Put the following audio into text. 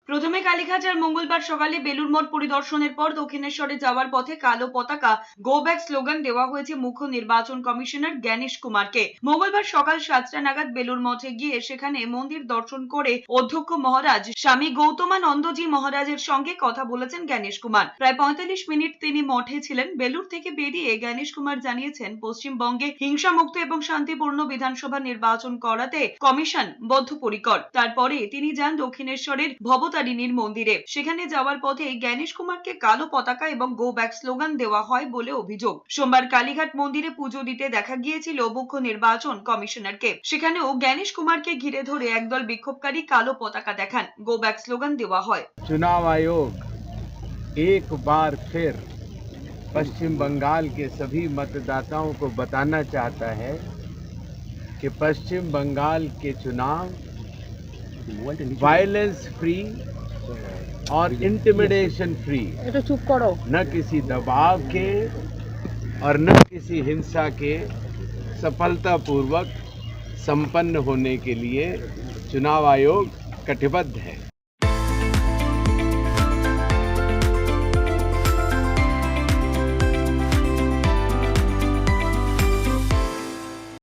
প্রথমে কালীঘাট আর মঙ্গলবার সকালে বেলুর মঠ পরিদর্শনের পর দক্ষিণেশ্বরে যাওয়ার পথে কালো পতাকা গো ব্যাক স্লোগান দেওয়া হয়েছে মুখ্য নির্বাচন কমিশনার জ্ঞানেশ কুমারকে। মঙ্গলবার সকাল 7টা নাগাদ বেলুর মঠে গিয়ে সেখানে মন্দির দর্শন করে অধ্যক্ষ মহারাজ স্বামী গৌতমানন্দজি মহারাজের সঙ্গে কথা বলেছেন জ্ঞানেশ কুমার। প্রায় 45 মিনিট তিনি মঠে ছিলেন। বেলুর থেকে বেরিয়ে জ্ঞানেশ কুমার জানিয়েছেন, পশ্চিমবঙ্গে হিংসামুক্ত এবং শান্তিপূর্ণ বিধানসভা নির্বাচন করাতে কমিশন বদ্ধপরিকর। তারপরে তিনি যান দক্ষিণেশ্বরের ভবতারিণীর মন্দিরে। সেখানে যাওয়ার পথে জ্ঞানেশ কুমারকে কালো পতাকা এবং গো ব্যাক স্লোগান দেওয়া হয় বলে অভিযোগ। সোমবার কালীঘাট মন্দিরে পুজো দিতে দেখা গিয়েছিল মুখ্য নির্বাচন কমিশনারকে। সেখানেও জ্ঞানেশ কুমারকে ঘিরে ধরে একদল বিক্ষোভকারী কালো পতাকা দেখান, গো ব্যাক স্লোগান দেওয়া হয়। चुनाव आयोग एक बार फिर पश्चिम बंगाल के सभी मतदाताओं को बताना चाहता है कि पश्चिम बंगाल के चुनाव वायलेंस फ्री और इंटिमिडेशन फ्री, न किसी दबाव के और न किसी हिंसा के सफलतापूर्वक संपन्न होने के लिए चुनाव आयोग कटिबद्ध है।